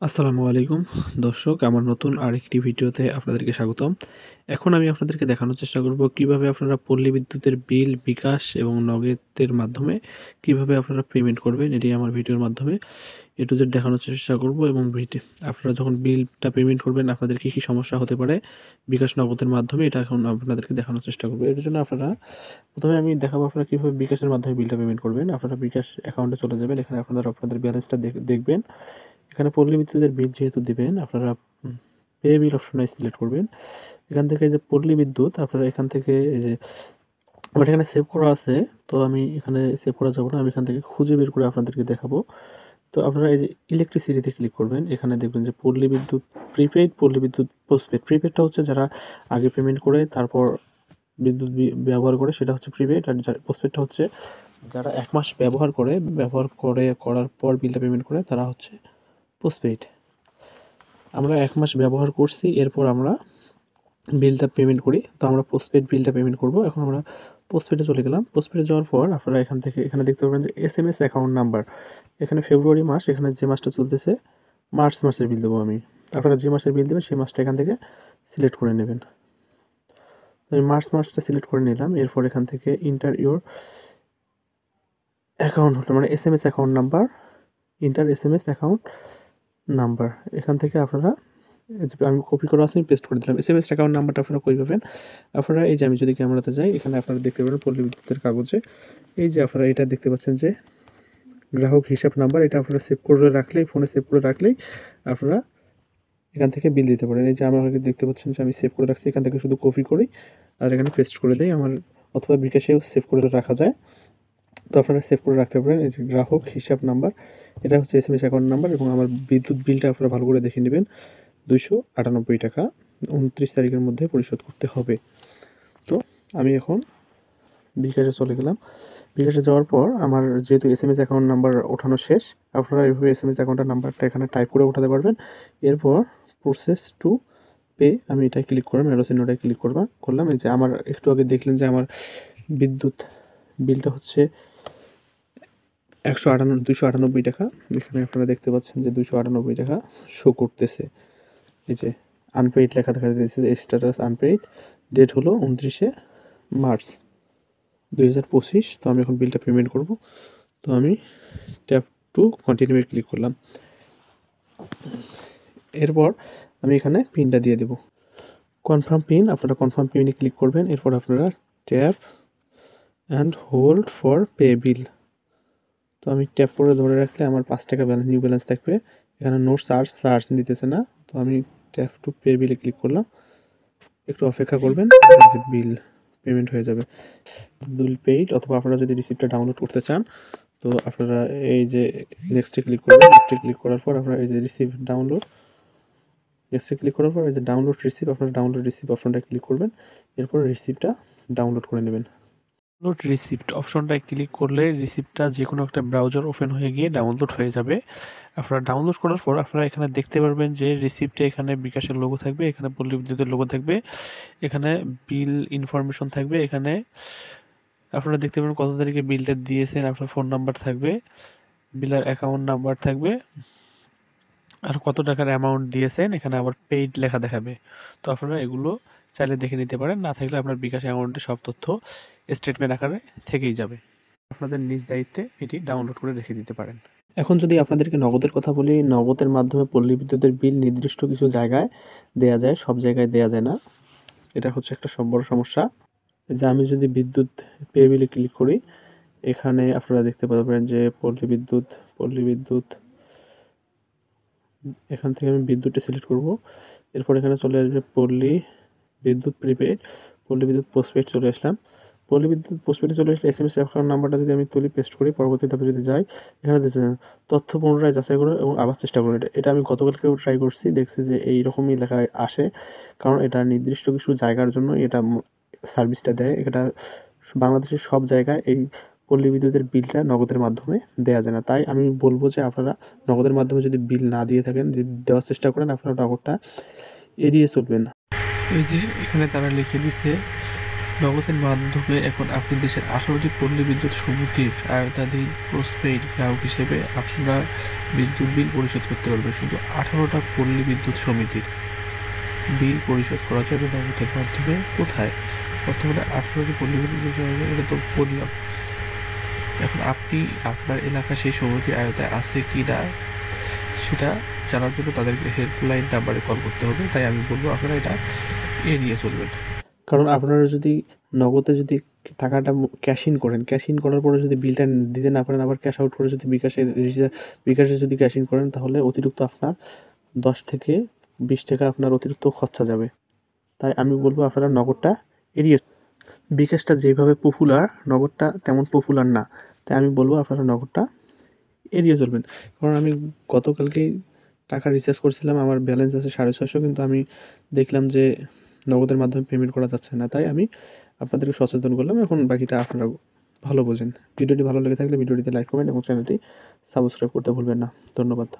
আসসালামু আলাইকুম দর্শক, আমার নতুন আরেকটি ভিডিওতে আপনাদেরকে স্বাগতম। এখন আমি আপনাদেরকে দেখানোর চেষ্টা করব কিভাবে আপনারা পল্লী বিদ্যুতের বিল, বিকাশ এবং নগদের মাধ্যমে কিভাবে আপনারা পেমেন্ট করবেন। এটি আমার ভিডিওর মাধ্যমে এ টু জেড দেখানোর চেষ্টা করব এবং আপনারা যখন বিলটা পেমেন্ট করবেন আপনাদের কী, কী সমস্যা হতে পারে বিকাশ নগদের মাধ্যমে, এটা এখন আপনাদেরকে দেখানোর চেষ্টা করব। এর জন্য আপনারা প্রথমে আমি দেখাবো আপনারা কীভাবে বিকাশের মাধ্যমে বিলটা পেমেন্ট করবেন। আপনারা বিকাশ অ্যাকাউন্টে চলে যাবেন। এখানে আপনারা আপনাদের ব্যালেন্সটা দেখবেন। এখানে পল্লী বিদ্যুতের বিল যেহেতু দিবেন, আপনারা পে বিল অপশনে সিলেক্ট করবেন। এখান থেকে যে পল্লী বিদ্যুৎ, আপনারা এখান থেকে এই যে আমার এখানে সেভ করা আছে, তো আমি এখানে সেভ করা যাব না, আমি এখান থেকে খুঁজে বের করে আপনাদেরকে দেখাবো। তো আপনারা এই যে ইলেকট্রিসিটিতে ক্লিক করবেন। এখানে দেখবেন যে পল্লী বিদ্যুৎ প্রিপেইড, পল্লী বিদ্যুৎ পোস্টপেড। প্রিপেইডটা হচ্ছে যারা আগে পেমেন্ট করে তারপর বিদ্যুৎ ব্যবহার করে, সেটা হচ্ছে প্রিপেইড। আর পোস্টপেডটা হচ্ছে যারা 1 মাস করার পর বিলটা পেমেন্ট করে, তারা হচ্ছে পোস্টপেইড। আমরা 1 মাস ব্যবহার করছি, এরপর আমরা বিলটা পেমেন্ট করি। তো আমরা পোস্টপেড বিলটা পেমেন্ট করব। এখন আমরা পোস্টপেডে চলে গেলাম। পোস্টপেডে যাওয়ার পর আপনারা এখানে দেখতে পাবেন যে এসএমএস অ্যাকাউন্ট নাম্বার। এখানে ফেব্রুয়ারি মাস, এখানে যে মাসটা চলতেছে মার্চ মাসের বিল দেবো আমি। আপনারা যে মাসের বিল দেবেন সেই মাসটা এখান থেকে সিলেক্ট করে নেবেন। তো আমি মার্চ মাসটা সিলেক্ট করে নিলাম। এরপর এখান থেকে ইন্টার ইওর অ্যাকাউন্ট হোল্ডার, মানে SMS account number, inter SMS account number. এখান থেকে আপনারা আমি কপি করা আছে, আমি পেস্ট করে দিলাম। এসএমএস অ্যাকাউন্ট নাম্বারটা আপনারা কই পাবেন? আপনারা এই যে আমি যদি ক্যামেরাতে যাই, এখানে আপনারা দেখতে পাবেন পল্লী বিদ্যুতের কাগজে এই যে আপনারা এটা দেখতে পাচ্ছেন যে গ্রাহক হিসাব নাম্বার। এটা আপনারা সেভ করে রাখলেই, ফোনে সেভ করে রাখলেই আপনারা এখান থেকে বিল দিতে পারেন। এই যে আমার দেখতে পাচ্ছেন যে আমি সেভ করে রাখছি, এখান থেকে শুধু কপি করি আর এখানে পেস্ট করে দেই আমার, অথবা বিকাশেও সেভ করে রাখা যায়। তো আপনারা সেভ করে রাখতে পারেন। এই যে গ্রাহক হিসাব নাম্বার, এটা হচ্ছে এসএমএস অ্যাকাউন্ট নাম্বার। এবং আমার বিদ্যুৎ বিলটা আপনারা ভালো করে দেখে নেবেন। 298 টাকা 29 তারিখের মধ্যে পরিশোধ করতে হবে। তো আমি এখন বিকাশে চলে গেলাম। বিকাশে যাওয়ার পর আমার যেহেতু এসএমএস অ্যাকাউন্ট নাম্বার ওঠানো শেষ, আপনারা এইভাবে এসএমএস অ্যাকাউন্টের নাম্বারটা এখানে টাইপ করে ওঠাতে পারবেন। এরপর প্রসেস টু পে, আমি এটাই ক্লিক করলাম, এরো চিহ্নটায় ক্লিক করলাম। এই যে আমার একটু আগে দেখলেন যে আমার বিদ্যুৎ বিলটা হচ্ছে 298 টাকা। এখানে আপনারা দেখতে পাচ্ছেন যে 298 টাকা শো করতেছে। এই যে আনপেইড লেখা দেখা যাচ্ছে, স্ট্যাটাস আনপেইড, ডেট হলো 29শে মার্চ 2025। তো আমি এখন বিলটা পেমেন্ট করব। তো আমি ট্যাপ টু কন্টিনিউ ক্লিক করলাম। এরপর আমি এখানে পিনটা দিয়ে দেব, কনফার্ম পিন। আপনারা কনফার্ম পিনে ক্লিক করবেন। এরপর আপনারা tap and hold for pay বিল। তো আমি ট্যাপ করে ধরে রাখলে আমার 5 টাকা ব্যালেন্স, নিউ ব্যালেন্স থাকবে। এখানে নো চার্জ দিতেছে না। তো আমি ট্যাপ টু পে বিলে ক্লিক করলাম। একটু অপেক্ষা করবেন, যে বিল পেমেন্ট হয়ে যাবে। বিল পেইড, অথবা আপনারা যদি রিসিপ্টটা ডাউনলোড করতে চান, তো আপনারা এই যে নেক্সটে ক্লিক করবেন। নেক্সটে ক্লিক করার পর আপনারা এই যে রিসিপ্ট ডাউনলোড, নেক্সটে ক্লিক করার পর এই যে ডাউনলোড রিসিপ্ট, আপনারা ডাউনলোড রিসিপ্ট অপশনটা ক্লিক করবেন। এরপর রিসিপ্টটা ডাউনলোড করে নেবেন। ডাউনলোড রিসিপ্ট অপশনটায় ক্লিক করলে রিসিপ্টটা যে কোনো একটা ব্রাউজার ওপেন হয়ে গিয়ে ডাউনলোড হয়ে যাবে। আপনারা ডাউনলোড করার পর আপনারা এখানে দেখতে পারবেন যে রিসিপ্টে এখানে বিকাশের লোগো থাকবে, এখানে পল্লী বিদ্যুতের লোগো থাকবে, এখানে বিল ইনফরমেশন থাকবে, এখানে আপনারা দেখতে পাবেন কত তারিখে বিলটা দিয়েছেন, আপনার ফোন নাম্বার থাকবে, বিলের অ্যাকাউন্ট নাম্বার থাকবে, আর কত টাকার অ্যামাউন্ট দিয়েছেন। এখানে আবার পেইড লেখা দেখাবে। তো আপনারা এগুলো চাইলে দেখে নিতে পারেন, না থাকলে আপনার বিকাশ অ্যাকাউন্টে সব তথ্য স্টেটমেন্ট আকারে থেকেই যাবে। আপনাদের নিজ দায়িত্বে এটি ডাউনলোড করে রেখে দিতে পারেন। এখন যদি আপনাদেরকে নগদের কথা বলি, নগদের মাধ্যমে পল্লী বিদ্যুতের বিল নির্দিষ্ট কিছু জায়গায় দেয়া যায়, সব জায়গায় দেয়া যায় না। এটা হচ্ছে একটা সব বড় সমস্যা। যে আমি যদি বিদ্যুৎ পে বিলে ক্লিক করি, এখানে আপনারা দেখতে পাবেন যে পল্লী বিদ্যুৎ এখান থেকে আমি বিদ্যুৎটা সিলেক্ট করব। এরপর এখানে চলে আসবে পল্লী বিদ্যুৎ প্রিপেইড, পল্লী বিদ্যুৎ পোস্টপেড চলে আসলাম। পল্লী বিদ্যুৎ পোস্টপেডে চলে আসলে এসএমএস অ্যাকাউন্ট নাম্বারটা যদি আমি পেস্ট করি, পরবর্তী ধাপে যদি যাই, এখানে তথ্য পুনরায় যাচাই করুন এবং আবার চেষ্টা করুন। এটা আমি গতকালকেও ট্রাই করছি, দেখছি যে এইরকমই লেখা আসে। কারণ এটা নির্দিষ্ট কিছু জায়গার জন্য এটা সার্ভিসটা দেয়। এটা বাংলাদেশের সব জায়গায় এই পল্লী বিদ্যুতের বিলটা নগদের মাধ্যমে দেওয়া যায় না। তাই আমি বলবো যে আপনারা নগদের মাধ্যমে যদি বিল না দিয়ে থাকেন, যদি দেওয়ার চেষ্টা করেন, আপনারা নগদটা এড়িয়ে চলবেন। এই যে এখানে তারা লিখে দিছে, নগদের মাধ্যমে এখন আপনি দেশের 18টি পল্লী বিদ্যুৎ সমিতির আওতাধীন পোস্টপেইড গ্রাহক হিসেবে আপনারা বিদ্যুৎ বিল পরিশোধ করতে পারবে। শুধু 18টা পল্লী বিদ্যুৎ সমিতির বিল পরিশোধ করা যাবে নগদের মাধ্যমে। কোথায়? প্রথমে 18টি পল্লী বিদ্যুৎ সমিতি, এটা তো বললাম। এখন আপনি আপনার এলাকা সেই সমিতির আওতায় আছে কি না সেটা জানার জন্য তাদেরকে হেল্পলাইন নাম্বারে কল করতে হবে। তাই আমি বলবো আপনারা এটা এড়িয়ে চলবেন। কারণ আপনারা যদি নগদে যদি টাকাটা ক্যাশ ইন করেন, ক্যাশ ইন করার পরে যদি বিলটা দিতে না পারেন, আবার ক্যাশ আউট করে যদি বিকাশে যদি ক্যাশ ইন করেন, তাহলে অতিরিক্ত আপনার 10 থেকে 20 টাকা আপনার অতিরিক্ত খরচা যাবে। তাই আমি বলবো আপনারা নগদটা এড়িয়ে, বিকাশটা যেভাবে পপুলার, নগদটা তেমন পপুলার না। তাই আমি বলবো আপনারা নগদটা এড়িয়ে চলবেন। কারণ আমি গতকালকেই টাকা রিচার্জ করছিলাম, আমার ব্যালেন্স আছে 650, কিন্তু আমি দেখলাম যে নগদের মাধ্যমে পেমেন্ট করা যাচ্ছে না। তাই আমি আপনাদেরকে সচেতন করলাম। এখন বাকিটা আপনারা ভালো বোঝেন। ভিডিওটি ভালো লেগে থাকলে ভিডিওটিতে লাইক করবেন এবং চ্যানেলটি সাবস্ক্রাইব করতে ভুলবেন না। ধন্যবাদ।